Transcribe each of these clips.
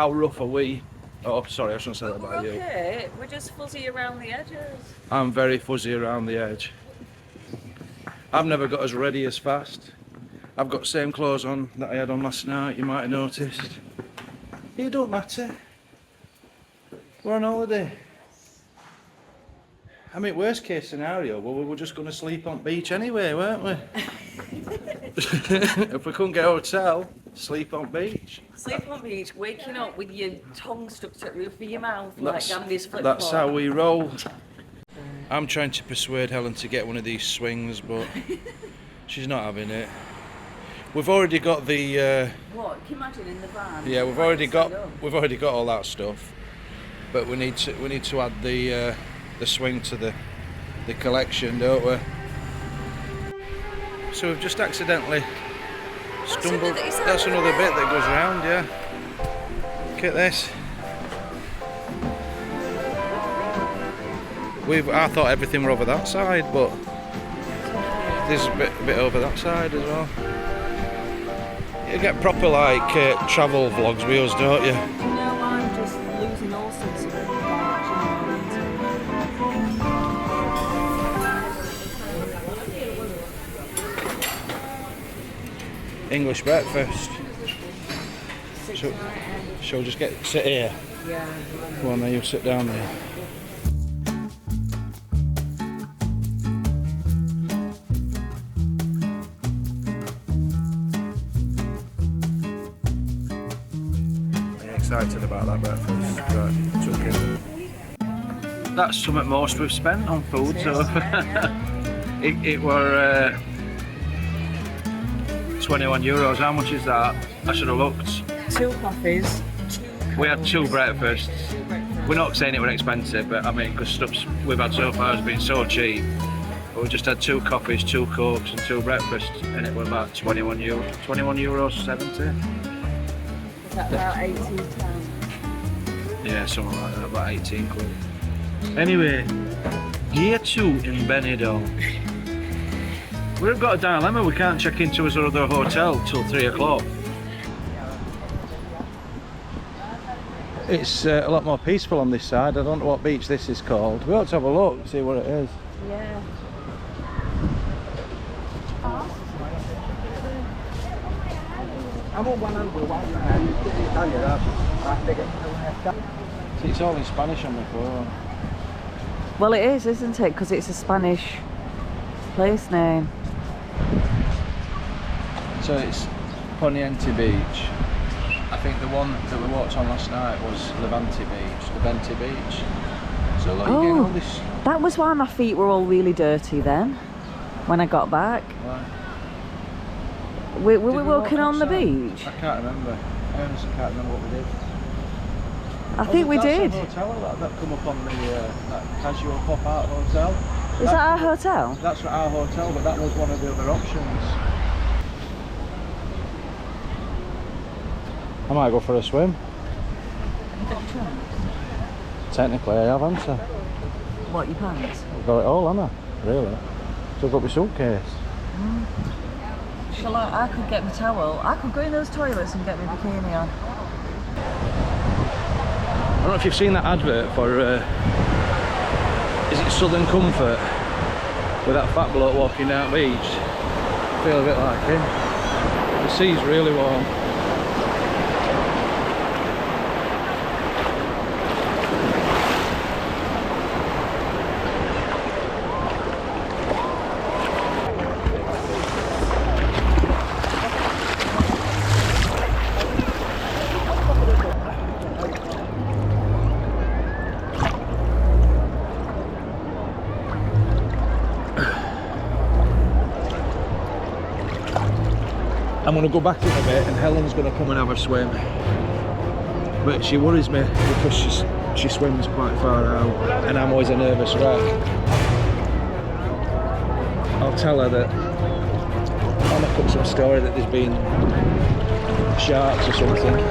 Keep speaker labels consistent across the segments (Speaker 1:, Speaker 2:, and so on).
Speaker 1: how rough are we? Oh, sorry, I shouldn't say that about you.
Speaker 2: Okay, we're just fuzzy around the edges.
Speaker 1: I'm very fuzzy around the edge. I've never got as ready as fast. I've got the same clothes on that I had on last night, you might have noticed. It don't matter. We're on holiday. I mean, worst case scenario, well, we were just going to sleep on beach anyway, weren't we? If we couldn't get a hotel, sleep on beach.
Speaker 2: Sleep on beach, waking up with your tongue stuck to the roof of your mouth like Gandhi's flip-flop.
Speaker 1: That's how we roll. I'm trying to persuade Helen to get one of these swings, but she's not having it. We've already got the.
Speaker 2: What? Can you imagine in the van?
Speaker 1: Yeah, we've already got all that stuff, but we need to add the swing to the collection, don't we? So we've just accidentally stumbled. That's another bit that goes round, yeah. Look at this. I thought everything were over that side, but there's a bit over that side as well. You get proper like travel vlogs with us, don't you?
Speaker 2: No, I'm just losing all sense of direction.
Speaker 1: English breakfast. Shall we just sit here?
Speaker 2: Yeah.
Speaker 1: Go on, then you sit down there. Excited about that breakfast. Right, took it. That's something most we've spent on food, so it were €21. How much is that? I should have looked.
Speaker 2: 2 coffees.
Speaker 1: We had 2 breakfasts. We're not saying it were expensive, but I mean, because stuff we've had so far has been so cheap. But we just had 2 coffees, 2 cokes, and 2 breakfasts, and it was about €21. €21.70.
Speaker 2: Is that about 18 pounds?
Speaker 1: Yeah, something like that, about 18 quid. Anyway, Gear 2 in Benidorm. We've got a dilemma, we can't check into our other hotel till 3 o'clock. It's a lot more peaceful on this side. I don't know what beach this is called. We ought to have a look, see what it is.
Speaker 2: Yeah.
Speaker 1: See, it's all in Spanish on the phone.
Speaker 2: Well, it is, isn't it? Because it's a Spanish place name.
Speaker 1: So it's Poniente Beach. I think the one that we walked on last night was Levante Beach. So like, you get all this.
Speaker 2: That was why my feet were all really dirty then, when I got back.
Speaker 1: Right.
Speaker 2: We were walking on the beach.
Speaker 1: I can't remember. I honestly can't remember what we did.
Speaker 2: I think we did.
Speaker 1: That's a hotel that come up on the that casual pop-out hotel.
Speaker 2: Is that our hotel?
Speaker 1: That's our hotel, but that was one of the other options. I might go for a swim. Technically I have, haven't I?
Speaker 2: What, your pants?
Speaker 1: I've got it all, haven't I? Really? So I've got my suitcase.
Speaker 2: Shall I could get my towel. I could go in those toilets and get my bikini on.
Speaker 1: I don't know if you've seen that advert for, is it Southern Comfort? With that fat bloke walking down the beach. I feel a bit like him. The sea's really warm. I'm going to go back in a bit and Helen's going to come and have a swim, but she worries me because she swims quite far out and I'm always a nervous wreck. I'll tell her that I'll make up some story that there's been sharks or something.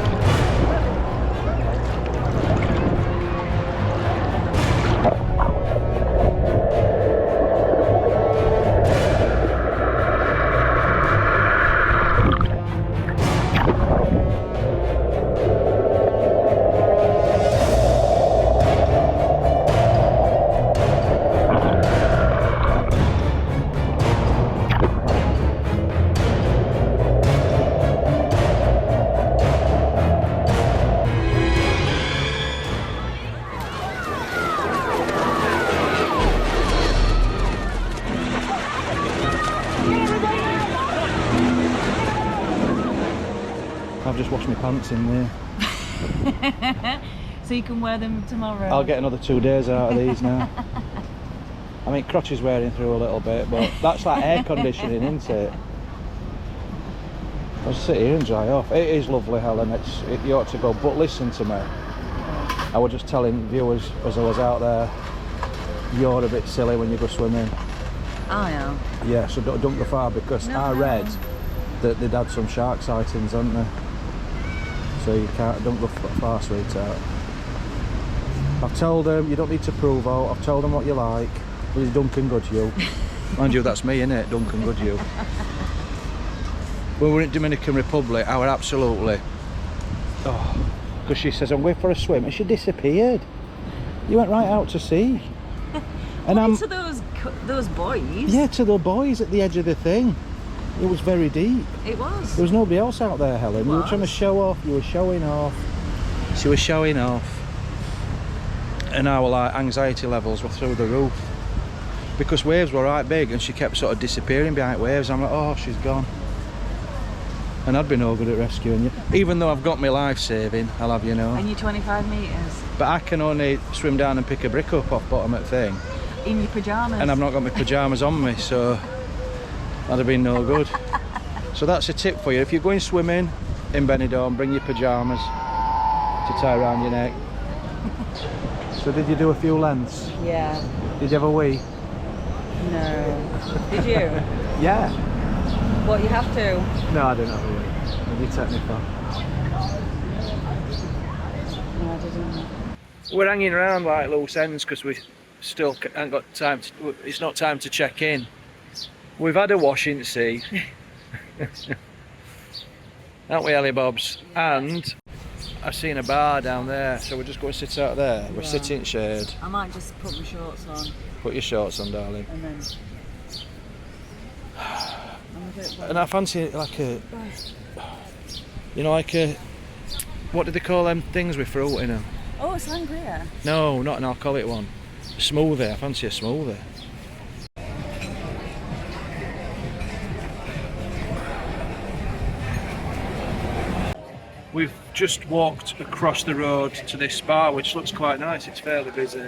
Speaker 1: pants in there.
Speaker 2: So you can wear them tomorrow.
Speaker 1: I'll get another 2 days out of these now. I mean, crotch is wearing through a little bit, but that's like air conditioning, isn't it? I'll just sit here and dry off. It is lovely, Helen. You ought to go. But listen to me. I was just telling viewers as I was out there, you're a bit silly when you go swimming.
Speaker 2: I am.
Speaker 1: Yeah, so don't go far, because I read that they'd had some shark sightings, hadn't they? So you don't go far, sweetheart. I've told them you don't need to prove out. I've told them what you like. Please, Duncan good you. Mind you, that's me, innit? Duncan good you. When we were in Dominican Republic, I was absolutely... Oh, because she says, I'm going for a swim, and she disappeared. You went right out to sea. And
Speaker 2: I'm to those boys.
Speaker 1: Yeah, to the boys at the edge of the thing. It was very deep.
Speaker 2: It was.
Speaker 1: There was nobody else out there, Helen. You were trying to show off. You were showing off. She was showing off. And our like anxiety levels were through the roof. Because waves were right big, and she kept sort of disappearing behind waves. I'm like, oh, she's gone. And I'd be no good at rescuing you. Even though I've got my life saving, I'll have you know.
Speaker 2: And you're 25 metres.
Speaker 1: But I can only swim down and pick a brick up off bottom of the thing.
Speaker 2: In your pyjamas.
Speaker 1: And I've not got my pyjamas on me, so that'd have been no good. So that's a tip for you. If you're going swimming in Benidorm, bring your pyjamas to tie around your neck. So did you do a few lengths?
Speaker 2: Yeah.
Speaker 1: Did you have a wee?
Speaker 2: No. Did you?
Speaker 1: Yeah.
Speaker 2: What, you have to?
Speaker 1: No, I didn't have a wee. You take me far.
Speaker 2: No, I didn't.
Speaker 1: We're hanging around like loose ends because we still haven't got time to, it's not time to check in. We've had a wash in sea. Aren't we, Ellie Bobs? And I've seen a bar down there, so we're just going to sit out there. We're sitting in shade.
Speaker 2: I might just put my shorts on.
Speaker 1: Put your shorts on, darling.
Speaker 2: And then...
Speaker 1: And I fancy like a, you know, like a, what do they call them things with fruit in them?
Speaker 2: Oh, a sangria.
Speaker 1: No, not an alcoholic one. A smoothie. I fancy a smoothie. We've just walked across the road to this bar, which looks quite nice. It's fairly busy.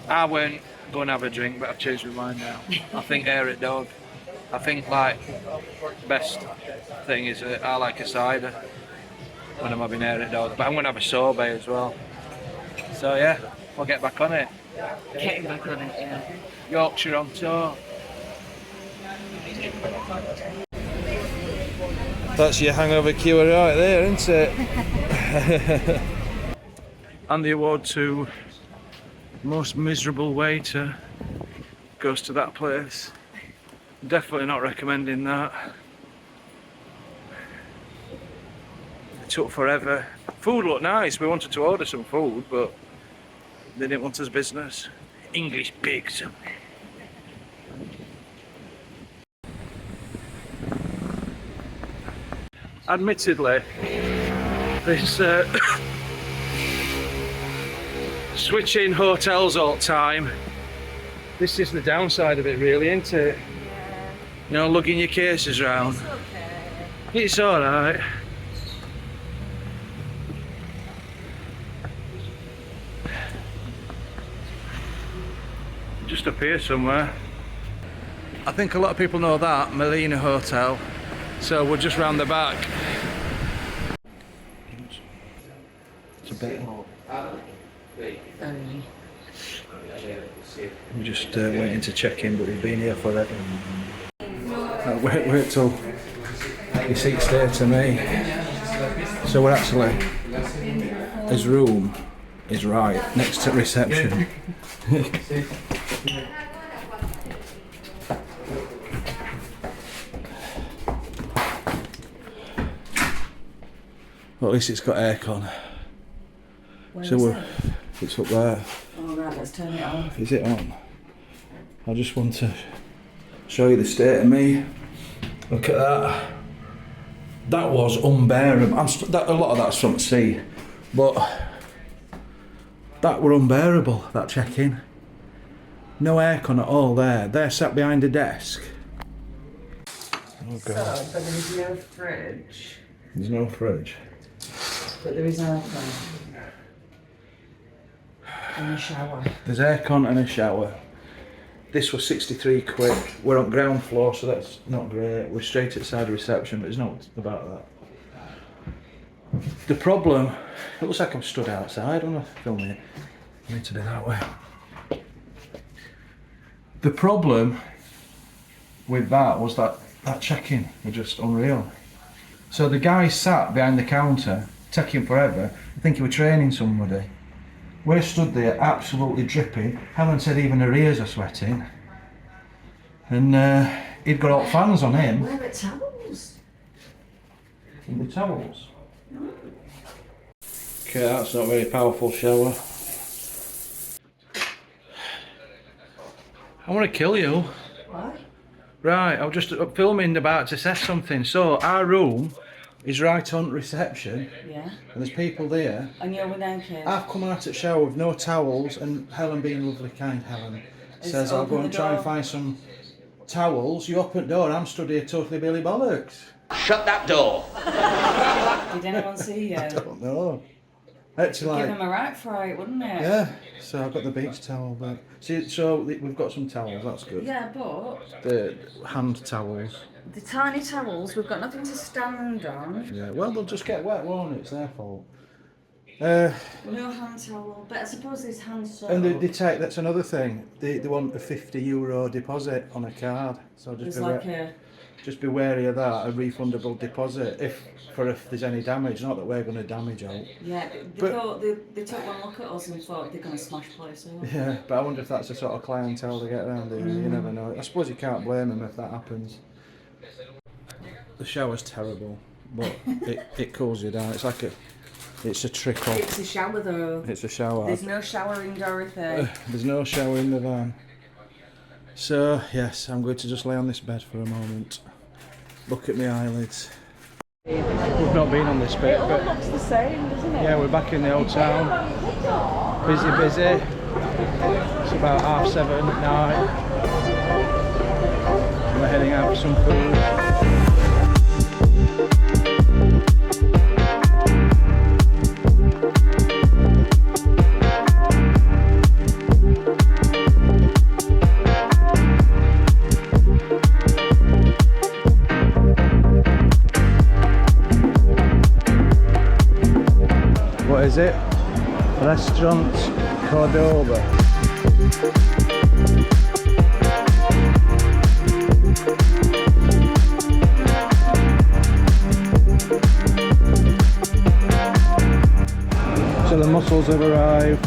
Speaker 1: I won't go and have a drink, but I've changed my mind now. I think air it dog. I think like best thing is I like a cider when I'm having air it dog, but I'm going to have a sorbet as well. So yeah, we'll get back on it.
Speaker 2: Getting back on it, yeah.
Speaker 1: Yorkshire on tour. That's your hangover cure right there, isn't it? And the award to most miserable waiter goes to that place. Definitely not recommending that. It took forever. Food looked nice. We wanted to order some food, but they didn't want us business. English pigs. Admittedly, this switching hotels all the time, this is the downside of it really, isn't it?
Speaker 2: Yeah.
Speaker 1: You know, lugging your cases around.
Speaker 2: It's okay.
Speaker 1: It's alright. Just up here somewhere. I think a lot of people know that, Melina Hotel. So we're just round the back. It's a bit. We're just waiting to check in, but we've been here forever. Wait till your seats there to me. So we're actually, his room is right next to reception. Well, at least it's got aircon. It's up there.
Speaker 2: Oh right, let's turn it on.
Speaker 1: Is it on? I just want to show you the state of me. Look at that. That was unbearable. A lot of that's from sea, but that were unbearable, that check-in. No aircon at all there. They're sat behind a desk. Oh
Speaker 2: So,
Speaker 1: god.
Speaker 2: but there is no fridge.
Speaker 1: There's no fridge.
Speaker 2: But there is aircon. And a shower.
Speaker 1: There's aircon and a shower. This was 63 quid. We're on ground floor, so that's not great. We're straight outside reception, but it's not about that. The problem, it looks like I'm stood outside on a filming it. I need to do that way. The problem with that was that check-in was just unreal. So the guy sat behind the counter, taking forever. I think he was training somebody. We're stood there absolutely dripping. Helen said even her ears are sweating. And he'd got hot fans on him.
Speaker 2: Where are towels?
Speaker 1: In the towels. Okay, that's not a very powerful shower. I want to kill you.
Speaker 2: What?
Speaker 1: Right, I was just filming about to say something. So our room is right on reception.
Speaker 2: Yeah.
Speaker 1: And there's people there.
Speaker 2: And you're without kids?
Speaker 1: I've come out at shower with no towels, and Helen, being lovely, kind Helen, says I'll go and try and find some towels. You open the door, I'm stood here totally Billy Bollocks.
Speaker 3: Shut that door.
Speaker 2: Did anyone see you?
Speaker 1: I don't know. Actually,
Speaker 2: Give him a right fright, wouldn't it?
Speaker 1: yeah. So I've got the beach towel, but see, so we've got some towels. That's good.
Speaker 2: Yeah, but
Speaker 1: The hand towels.
Speaker 2: the tiny towels, we've got nothing to stand on.
Speaker 1: Yeah. Well, they'll just get wet, won't it? It's their fault.
Speaker 2: No hand towel, but I suppose there's hand soap.
Speaker 1: And they take. That's another thing. They want a €50 deposit on a card. So just
Speaker 2: There's
Speaker 1: be
Speaker 2: like
Speaker 1: just be wary of that. A refundable deposit if there's any damage. Not that we're going to damage out.
Speaker 2: yeah,
Speaker 1: But-
Speaker 2: thought they took one look at us and thought they're going to smash place up.
Speaker 1: Yeah, but I wonder if that's the sort of clientele they get around here. You never know. I suppose you can't blame them if that happens. The shower's terrible, but it cools you down. It's a trickle.
Speaker 2: It's a shower though.
Speaker 1: It's a shower.
Speaker 2: There's no showering, Dorothy.
Speaker 1: There's no shower in the van. So yes, I'm going to just lay on this bed for a moment. Look at my eyelids. We've not been on this bit,
Speaker 2: It all
Speaker 1: but
Speaker 2: looks the same, doesn't it?
Speaker 1: yeah, we're back in the old town. Busy. It's about 7:30 at night. We're heading out for some food. What is it? Restaurante Córdoba. So the mussels have arrived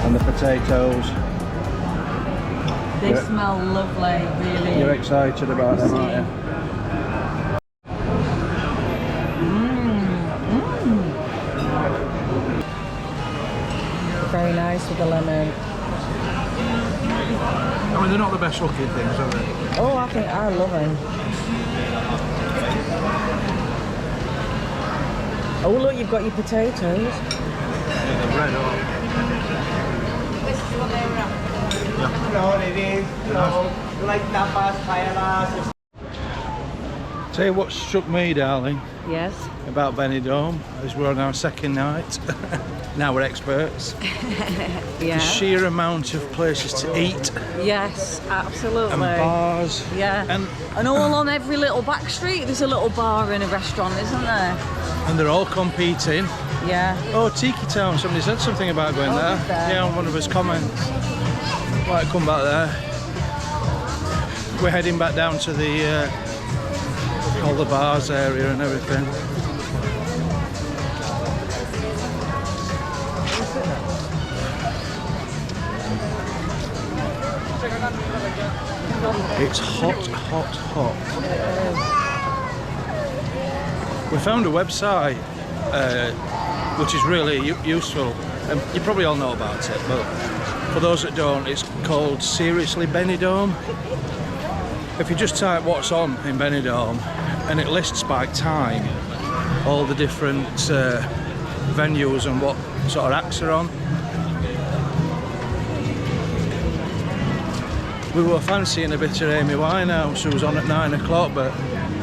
Speaker 1: and the potatoes.
Speaker 2: They
Speaker 1: Yeah.
Speaker 2: smell lovely, really.
Speaker 1: You're excited about them, aren't you?
Speaker 2: Very nice with the lemon.
Speaker 1: I mean, they're not the best looking things, are they?
Speaker 2: Oh, I love them. Oh, look, you've got your potatoes.
Speaker 1: Yeah, they're red, aren't
Speaker 4: Hello, ladies. Hello. Like tapas, paellas.
Speaker 1: Tell you what struck me, darling,
Speaker 2: Yes.
Speaker 1: about Benidorm, is we're on our second night. Now we're experts.
Speaker 2: Yeah.
Speaker 1: The sheer amount of places to eat
Speaker 2: Yes, absolutely.
Speaker 1: and bars.
Speaker 2: Yeah. And all on every little back street, there's a little bar and a restaurant, isn't there?
Speaker 1: And they're all competing.
Speaker 2: Yeah.
Speaker 1: Oh, Tiki Town, somebody said something about going there.
Speaker 2: did they?
Speaker 1: Yeah, on one of his comments. Might come back there. We're heading back down to the all the bars area and everything. It's hot. We found a website which is really useful. You probably all know about it, but for those that don't, it's called Seriously Benidorm. If you just type what's on in Benidorm, and it lists by time all the different venues and what sort of acts are on. We were fancying a bit of Amy Winehouse, who was on at 9 o'clock, but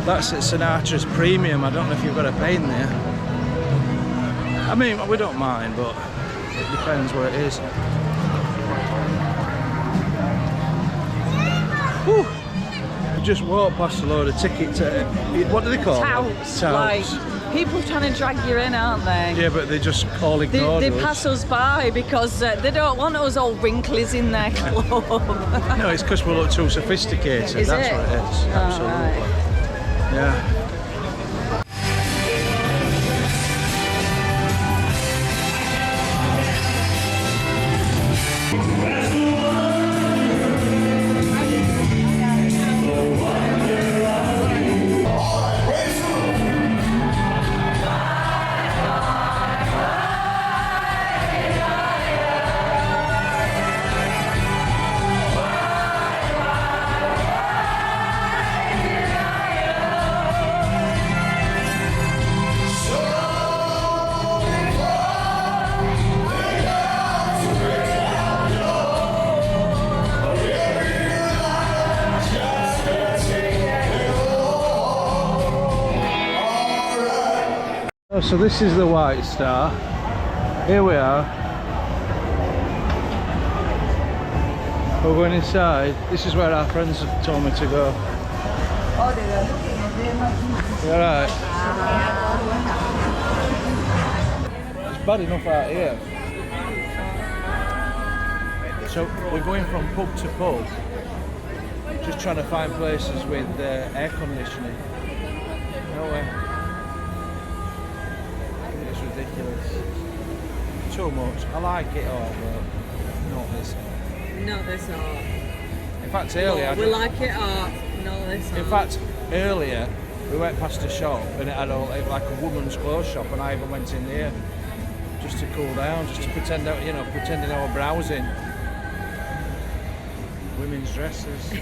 Speaker 1: that's at Sinatra's Premium. I don't know if you've got to pay in there. I mean, we don't mind, but it depends where it is. Whew. We just walked past a load of tickets. What do they call them?
Speaker 2: Touts. Like, people trying to drag you in, aren't they?
Speaker 1: Yeah, but they just all ignore
Speaker 2: They
Speaker 1: us.
Speaker 2: pass us by because they don't want us old wrinklies in their club.
Speaker 1: No, it's because we look too sophisticated.
Speaker 2: Is
Speaker 1: That's
Speaker 2: it?
Speaker 1: what it is.
Speaker 2: Oh,
Speaker 1: Absolutely.
Speaker 2: right.
Speaker 1: Yeah. So this is the White Star. Here we are. We're going inside. This is where our friends have told me to go. You alright? It's bad enough out here. So we're going from pub to pub, just trying to find places with air conditioning. No way. It's ridiculous. Too much. I like it all, but not this.
Speaker 2: Not this art.
Speaker 1: In fact, earlier.
Speaker 2: We like it art. Not this art.
Speaker 1: In fact, earlier we went past a shop and it had like a woman's clothes shop, and I even went in there just to cool down, just to pretend that, you know, pretending I was browsing women's dresses.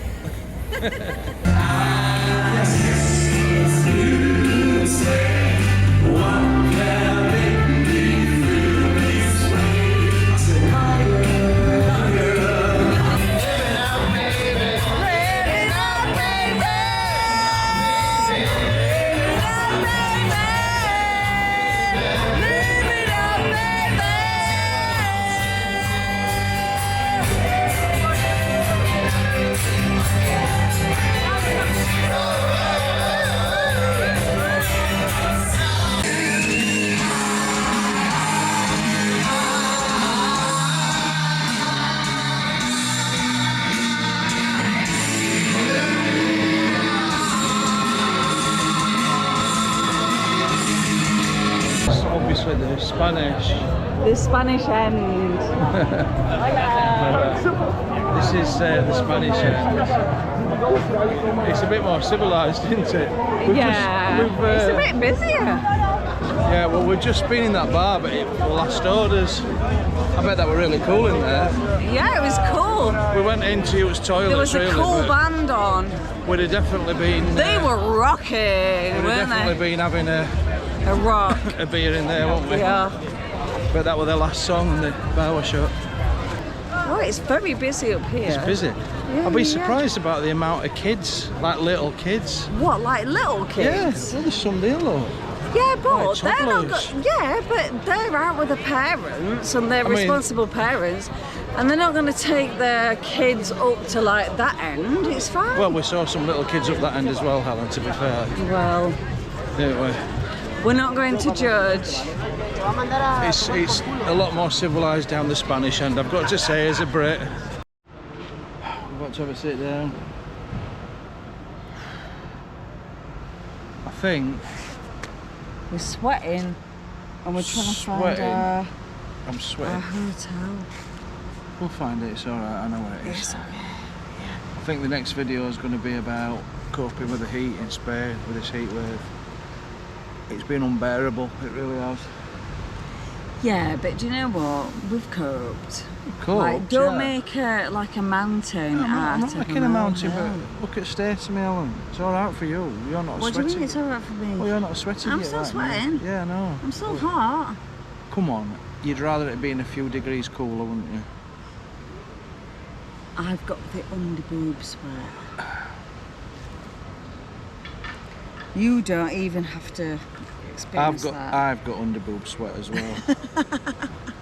Speaker 1: Obviously the Spanish.
Speaker 2: The Spanish end.
Speaker 1: This is the Spanish end. It's a bit more civilised, isn't it?
Speaker 2: It's a bit busier.
Speaker 1: Yeah, well, we've just been in that bar, but the last orders. I bet that were really cool in there.
Speaker 2: Yeah, it was cool.
Speaker 1: We went into its toilets.
Speaker 2: There was a
Speaker 1: really,
Speaker 2: cool
Speaker 1: but
Speaker 2: band on.
Speaker 1: We'd have definitely been.
Speaker 2: They were rocking,
Speaker 1: We'd have
Speaker 2: weren't
Speaker 1: definitely
Speaker 2: they?
Speaker 1: been having
Speaker 2: A rock.
Speaker 1: a beer in there, wouldn't we?
Speaker 2: Yeah.
Speaker 1: But that was their last song and the bar was shut.
Speaker 2: Oh, it's very busy up here.
Speaker 1: It's busy.
Speaker 2: Yeah,
Speaker 1: I'd be
Speaker 2: yeah.
Speaker 1: surprised about the amount of kids, like little kids.
Speaker 2: What, like little
Speaker 1: Yeah,
Speaker 2: kids?
Speaker 1: well, there's some deal though.
Speaker 2: Yeah, but
Speaker 1: Like
Speaker 2: they're not.
Speaker 1: toddlers.
Speaker 2: Yeah, but they're out with the parents and they're
Speaker 1: I mean-
Speaker 2: responsible parents, and they're not going to take their kids up to like that end. It's fine.
Speaker 1: Well, we saw some little kids up that end as well, Helen, to be fair.
Speaker 2: Well,
Speaker 1: Anyway,
Speaker 2: we're not going to judge.
Speaker 1: it's a lot more civilised down the Spanish end, I've got to say, as a Brit. We've got to have a sit down. I think
Speaker 2: We're sweating, and we're trying to find
Speaker 1: Sweating.
Speaker 2: our
Speaker 1: I'm sweating.
Speaker 2: hotel.
Speaker 1: We'll find it, it's alright, I know where it is.
Speaker 2: It's okay.
Speaker 1: I think the next video is going to be about coping with the heat in Spain, with this heat wave. It's been unbearable, it really has.
Speaker 2: Yeah, but do you know what? We've coped.
Speaker 1: Cool.
Speaker 2: Like, don't make a mountain
Speaker 1: I'm
Speaker 2: out
Speaker 1: not
Speaker 2: of
Speaker 1: making a mountain,
Speaker 2: molehill.
Speaker 1: but look at Stacy, Ellen. It's alright for you. You're not
Speaker 2: What do you
Speaker 1: sweating.
Speaker 2: mean it's alright for me?
Speaker 1: Well, you're not sweating
Speaker 2: I'm
Speaker 1: yet,
Speaker 2: still
Speaker 1: right now.
Speaker 2: sweating.
Speaker 1: Yeah, I know.
Speaker 2: I'm so hot.
Speaker 1: Come on, you'd rather it being a few degrees cooler, wouldn't you?
Speaker 2: I've got the underboob sweat. You don't even have to experience that.
Speaker 1: I've got underboob sweat as well.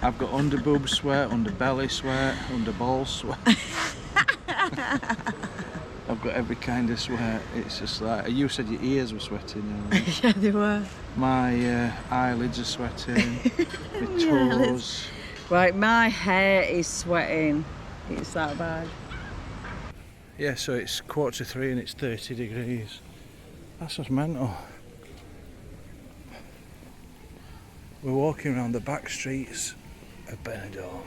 Speaker 1: I've got underboob sweat, underbelly sweat, underball sweat. I've got every kind of sweat. It's just like, you said your ears were sweating.
Speaker 2: Yeah, they were.
Speaker 1: My eyelids are sweating. My toes.
Speaker 2: Right, my hair is sweating. It's that bad.
Speaker 1: Yeah, so it's 2:45 and it's 30 degrees. That's just mental. We're walking around the back streets of Benidorm.